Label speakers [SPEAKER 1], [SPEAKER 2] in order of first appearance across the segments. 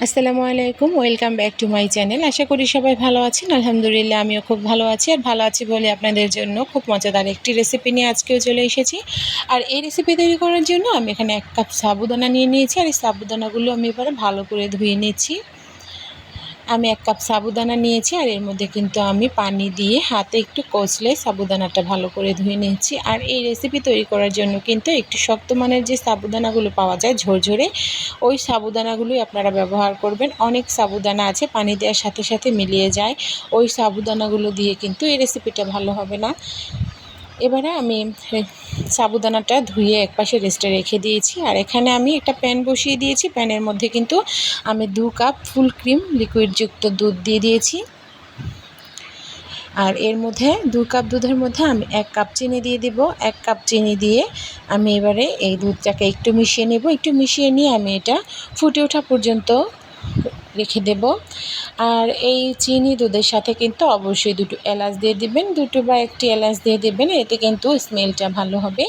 [SPEAKER 1] আসসালামু আলাইকুম, welcome back to my channel. আশা করি সবাই ভালো আছেন। আলহামদুলিল্লাহ আমিও খুব ভালো আছি। আর ভালো আছি বলে আপনাদের জন্য খুব মজাদার একটি রেসিপি নিয়ে আজকেও চলে এসেছি। আর এই রেসিপি তৈরি করার জন্য আমি এখানে 1 কাপ সাবুদানা নিয়ে নিয়েছি। আর এই সাবুদানাগুলো আমি এবারে ভালো করে ধুয়ে নিচ্ছি। আমি 1 কাপ সাবুদানা নিয়েছি আর এর মধ্যে কিন্তু আমি পানি দিয়ে হাতে একটু কচলে সাবুদানাটা ভালো করে ধুয়ে নিয়েছি। আর এই রেসিপি তৈরি করার জন্য কিন্তু একটু শক্ত মানের যে সাবুদানাগুলো পাওয়া যায় ঝরঝরে, ওই সাবুদানাগুলোই আপনারা ব্যবহার করবেন। অনেক সাবুদানা আছে পানি দেওয়ার সাথে সাথে মিলিয়ে যায়, ওই সাবুদানাগুলো দিয়ে কিন্তু এই রেসিপিটা ভালো হবে না। এবারে আমি সাবুদানাটা ধুয়ে একপাশে রেস্টে রেখে দিয়েছি। আর এখানে আমি একটা প্যান বসিয়ে দিয়েছি। প্যানের মধ্যে কিন্তু আমি 2 কাপ ফুল ক্রিম লিকুইডযুক্ত দুধ দিয়ে দিয়েছি। আর এর মধ্যে 2 কাপ দুধের মধ্যে আমি 1 কাপ চিনি দিয়ে দিব। 1 কাপ চিনি দিয়ে আমি এবারে এই দুধটাকে একটু মিশিয়ে নেব। একটু মিশিয়ে নিয়ে আমি এটা ফুটে ওঠা পর্যন্ত রেখে দেব। আর এই চিনি দুধের সাথে কিন্তু অবশ্যই 2টো এলাচ দিয়ে দিবেন। 2টো বা 1টি এলাচ দিয়ে দিবেন, এতে কিন্তু স্মেলটা ভালো হবে।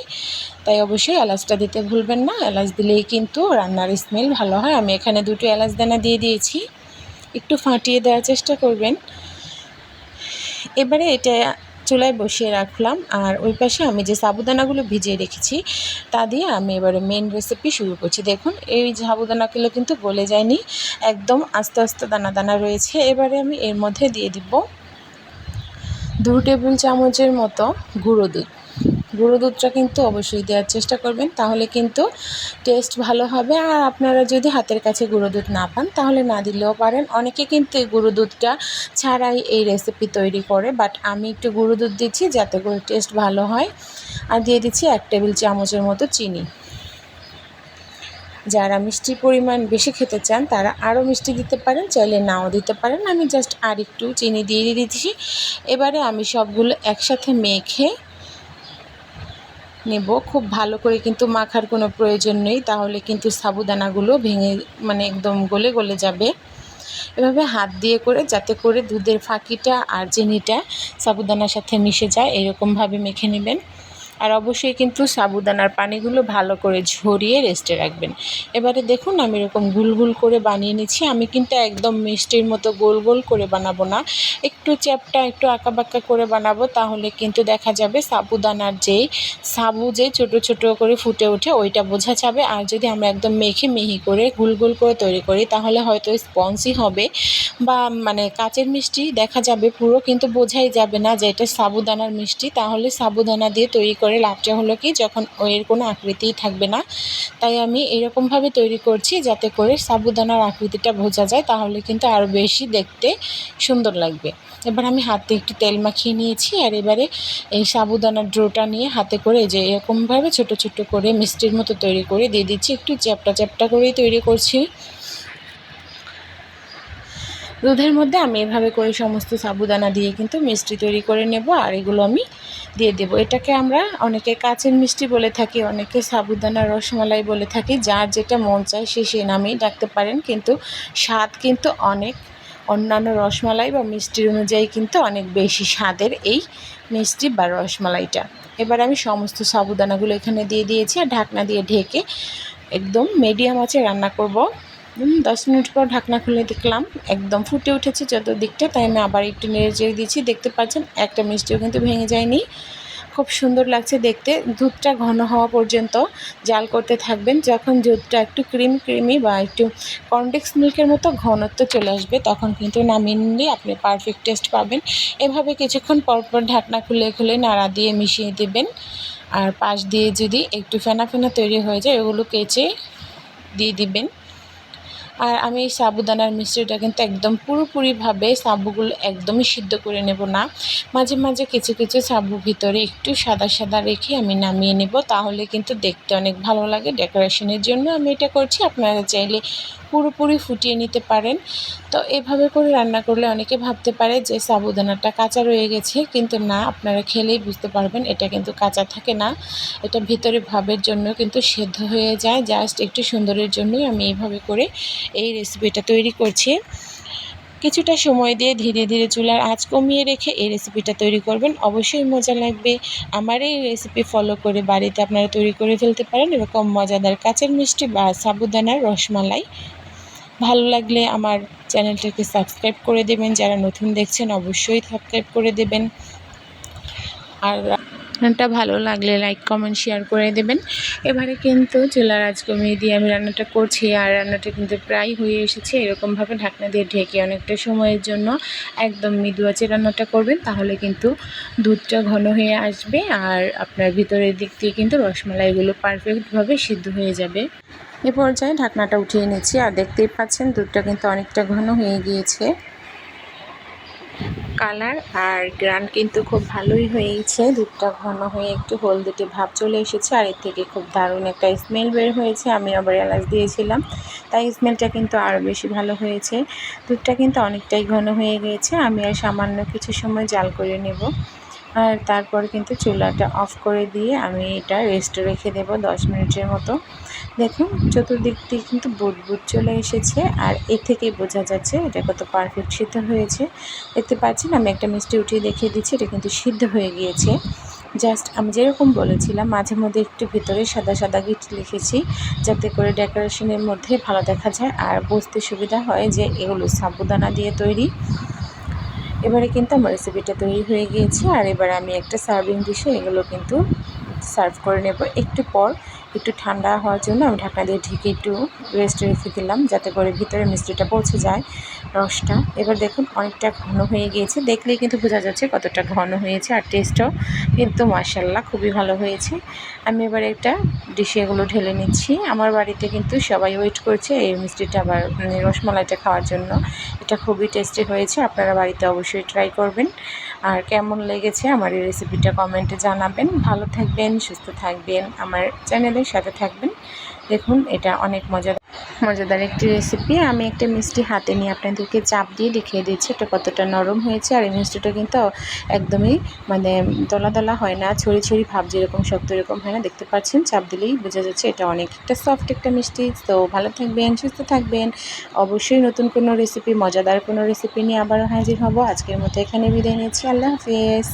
[SPEAKER 1] তাই অবশ্যই এলাচটা দিতে ভুলবেন না। এলাচ দিলেই কিন্তু রান্নার স্মেল ভালো হয়। আমি এখানে 2টো এলাচ দানা দিয়ে দিয়েছি। একটু ফাটিয়ে দেওয়ার চেষ্টা করবেন। এবারে এটা চুলায় বসিয়ে রাখলাম। আর ওই পাশে আমি যে সাবুদানাগুলো ভিজিয়ে রেখেছি তা দিয়ে আমি এবারে মেন রেসিপি শুরু করছি। দেখুন এই সাবুদানাগুলো কিন্তু গলে যায়নি, একদম আস্তে আস্তে দানা দানা রয়েছে। এবারে আমি এর মধ্যে দিয়ে দিব 2 টেবিল চামচের মতো গুঁড়ো দুধ। গুঁড়ো দুধটা কিন্তু অবশ্যই দেওয়ার চেষ্টা করবেন, তাহলে কিন্তু টেস্ট ভালো হবে। আর আপনারা যদি হাতের কাছে গুঁড়ো দুধ না পান তাহলে না দিলেও পারেন। অনেকে কিন্তু এই গুঁড়ো দুধটা ছাড়াই এই রেসিপি তৈরি করে, বাট আমি একটু গুঁড়ো দুধ দিচ্ছি যাতে করে টেস্ট ভালো হয়। আর দিয়ে দিচ্ছি 1 টেবিল চামচের মতো চিনি। যারা মিষ্টির পরিমাণ বেশি খেতে চান তারা আরও মিষ্টি দিতে পারেন, চাইলে নাও দিতে পারেন। আমি জাস্ট আর একটু চিনি দিয়ে দিচ্ছি। এবারে আমি সবগুলো একসাথে মেখে নেব। খুব ভালো করে কিন্তু মাখার কোনো প্রয়োজন নেই, তাহলে কিন্তু সাবুদানাগুলো ভেঙে একদম গলে গলে যাবে। এভাবে হাত দিয়ে করে যাতে করে দুধের ফাঁকিটা আর চিনিটা সাবুদানার সাথে মিশে যায় এরকমভাবে মেখে নেবেন। আর অবশ্যই কিন্তু সাবুদানার পানিগুলো ভালো করে ঝরিয়ে রেস্টে রাখবেন। এবারে দেখুন আমি এরকম গোল গোল করে বানিয়ে নিচ্ছি। আমি কিন্তু একদম মিষ্টির মতো গোল গোল করে বানাবো না, একটু চ্যাপ্টা একটু আঁকাবাঁকা করে বানাবো। তাহলে কিন্তু দেখা যাবে সাবুদানার সাবু যে ছোটো ছোটো করে ফুটে ওঠে ওইটা বোঝা যাবে। আর যদি আমরা একদম মেখে মিহি করে গোল গোল করে তৈরি করি তাহলে হয়তো স্পঞ্জি হবে বা কাচের মিষ্টি দেখা যাবে পুরো, কিন্তু বোঝাই যাবে না যে এটা সাবুদানার মিষ্টি। তাহলে সাবুদানা দিয়ে তৈরি করে লাভটা হলো কি, যখন এর কোনো আকৃতিই থাকবে না। তাই আমি এরকমভাবে তৈরি করছি যাতে করে সাবুদানার আকৃতিটা বোঝা যায়, তাহলে কিন্তু আরও বেশি দেখতে সুন্দর লাগবে। এবার আমি হাতে একটু তেল মাখিয়ে নিয়েছি। আর এবারে এই সাবুদানার ডোটা নিয়ে হাতে করে যে এরকমভাবে ছোট ছোট করে মিষ্টির মতো তৈরি করে দিয়ে দিচ্ছি। একটু চ্যাপ্টা চ্যাপ্টা করেই তৈরি করছি। দুধের মধ্যে আমি এভাবে করে সমস্ত সাবুদানা দিয়ে কিন্তু মিষ্টি তৈরি করে নেব। আর এগুলো আমি দিয়ে দেব। এটাকে আমরা অনেকে কাচের মিষ্টি বলে থাকি, অনেকে সাবুদানা রসমালাই বলে থাকি। যার যেটা মন চায় সে সে নামেই ডাকতে পারেন, কিন্তু স্বাদ কিন্তু অনেক অন্যান্য রসমালাই বা মিষ্টির অনুযায়ী কিন্তু অনেক বেশি স্বাদের এই মিষ্টি বা রসমালাইটা। এবার আমি সমস্ত সাবুদানাগুলো এখানে দিয়ে দিয়েছি আর ঢাকনা দিয়ে ঢেকে একদম মিডিয়াম আঁচে রান্না করব। 10 মিনিট পর ঢাকনা খুলে দেখলাম একদম ফুটে উঠেছে চতুর্দিকটা। তাই আমি আবার একটু নেড়ে চেড়ে দিচ্ছি। দেখতে পাচ্ছেন একটা মিষ্টিও কিন্তু ভেঙে যায়নি, খুব সুন্দর লাগছে দেখতে। দুধটা ঘন হওয়া পর্যন্ত জাল করতে থাকবেন। যখন দুধটা একটু ক্রিমি বা একটু কনডেন্স মিল্কের মতো ঘনত্ব চলে আসবে তখন কিন্তু নামিয়ে নিলে আপনি পারফেক্ট টেস্ট পাবেন। এভাবে কিছুক্ষণ পরপর ঢাকনা খুলে খুলে নাড়া দিয়ে মিশিয়ে দেবেন। আর পাশ দিয়ে যদি একটু ফেনা ফেনা তৈরি হয়ে যায় ওগুলো কেচে দিয়ে দিবেন। আর আমি এই সাবুদানার মিষ্টিটা কিন্তু একদম পুরোপুরিভাবে সাবুগুলো একদমই সিদ্ধ করে নেব না, মাঝে মাঝে কিছু কিছু সাবু ভিতরে একটু সাদা সাদা রেখে আমি নামিয়ে নেব, তাহলে কিন্তু দেখতে অনেক ভালো লাগে। ডেকোরেশনের জন্য আমি এটা করছি, আপনারা চাইলে পুরোপুরি ফুটিয়ে নিতে পারেন। তো এভাবে করে রান্না করলে অনেকে ভাবতে পারে যে সাবুদানাটা কাঁচা রয়ে গেছে, কিন্তু না, আপনারা খেলেই বুঝতে পারবেন এটা কিন্তু কাঁচা থাকে না। এটা ভিতরে ভাবের জন্য কিন্তু সেদ্ধ হয়ে যায়। জাস্ট একটু সুন্দরের জন্যই আমি এইভাবে করে এই রেসিপিটা তৈরি করছি। কিছুটা সময় দিয়ে ধীরে ধীরে চুলার আঁচ কমিয়ে রেখে এই রেসিপিটা তৈরি করবেন, অবশ্যই মজা লাগবে। আমার এই রেসিপি ফলো করে বাড়িতে আপনারা তৈরি করে ফেলতে পারেন এরকম মজাদার কাঁচের মিষ্টি বা সাবুদানার রসমালাই। ভালো লাগলে আমার চ্যানেলটাকে সাবস্ক্রাইব করে দেবেন, যারা নতুন দেখছেন অবশ্যই সাবস্ক্রাইব করে দেবেন, আর রান্নাটা ভালো লাগলে লাইক কমেন্ট শেয়ার করে দেবেন। এবারে কিন্তু চুলার আঁচ কমিয়ে দিয়ে আমি রান্নাটা করছি, আর রান্নাটা কিন্তু প্রায় হয়ে এসেছে। এরকমভাবে ঢাকনা দিয়ে ঢেকে অনেকটা সময়ের জন্য একদম মৃদু আঁচে রান্নাটা করবেন, তাহলে কিন্তু দুধটা ঘন হয়ে আসবে আর আপনার ভিতরের দিক দিয়ে কিন্তু রসমালাইগুলো পারফেক্টভাবে সিদ্ধ হয়ে যাবে। এ পর্যায়ে ঢাকনাটা উঠিয়ে নিচ্ছি, আর দেখতেই পাচ্ছেন দুধটা কিন্তু অনেকটা ঘন হয়ে গিয়েছে। কালার আর গ্রান কিন্তু খুব ভালোই হয়েছে, দুধটা ঘন হয়ে একটু হলদেটে ভাব চলে এসেছে, আর এর থেকে খুব দারুণ একটা স্মেল বের হয়েছে। আমি আবার এলাচ দিয়েছিলাম, তাই স্মেলটা কিন্তু আরও বেশি ভালো হয়েছে। দুধটা কিন্তু অনেকটাই ঘন হয়ে গিয়েছে। আমি আর সামান্য কিছু সময় জাল করে নেব, আর তারপর কিন্তু চুলাটা অফ করে দিয়ে আমি এটা রেস্টে রেখে দেব 10 মিনিটের মতো। দেখুন চতুর্দিক দিয়ে কিন্তু বুদবুদ চলে এসেছে, আর এ থেকেই বোঝা যাচ্ছে এটা কত পারফেক্ট সিদ্ধ হয়েছে। দেখতে পাচ্ছেন আমি একটা মিষ্টি উঠিয়ে দেখিয়ে দিচ্ছি, এটা কিন্তু সিদ্ধ হয়ে গিয়েছে। জাস্ট আমি যেরকম বলেছিলাম মাঝে মধ্যে একটু ভিতরে সাদা সাদা গিট লিখেছি, যাতে করে ডেকোরেশনের মধ্যে ভালো দেখা যায় আর বুঝতে সুবিধা হয় যে এগুলো সাবুদানা দিয়ে তৈরি। এবারে কিন্তু আমার রেসিপিটা তৈরি হয়ে গিয়েছে, আর এবারে আমি একটা সার্ভিং ডিশে এগুলো কিন্তু সার্ভ করে নেব। একটু পর একটু ঠান্ডা হওয়ার জন্য আমি ঢাকনা দিয়ে ঢেকে একটু রেস্টে রেখে দিলাম, যাতে করে ভিতরে মিষ্টিটা পৌঁছে যায় রসটা। এবার দেখুন অনেকটা ঘন হয়ে গিয়েছে, দেখলেই কিন্তু বোঝা যাচ্ছে কতটা ঘন হয়েছে, আর টেস্টও কিন্তু মাশাআল্লাহ খুবই ভালো হয়েছে। আমি এবার একটা ডিশে এগুলো ঢেলে নিচ্ছি। আমার বাড়িতে কিন্তু সবাই ওয়েট করছে এই মিষ্টিটা আবার রসমালাইটা খাওয়ার জন্য। এটা খুবই টেস্টি হয়েছে, আপনারা বাড়িতে অবশ্যই ট্রাই করবেন। আর কেমন লেগেছে আমার এই রেসিপিটা কমেন্টে জানাবেন। ভালো থাকবেন, সুস্থ থাকবেন, আমার চ্যানেলের সাথে থাকবেন। দেখুন এটা অনেক মজাদার একটি রেসিপি। আমি একটা মিষ্টি হাতে নিয়ে আপনাদেরকে চাপ দিয়ে দেখিয়ে দিচ্ছি এটা কতটা নরম হয়েছে, আর এই মিষ্টিটা কিন্তু একদমই মানে দলা দলা হয় না, ছড়ি ছড়ি ভাব যেরকম শক্ত এরকম হয় না। দেখতে পাচ্ছেন চাপ দিলেই বোঝা যাচ্ছে এটা অনেকটা সফট একটা মিষ্টি। তো ভালো থাকবেন, সুস্থ থাকবেন। অবশ্যই নতুন কোনো রেসিপি, মজাদার কোনো রেসিপি নিয়ে আবারও হাজির হব। আজকের মতো এখানে বিদায় নিচ্ছি। আল্লাহ হাফেজ।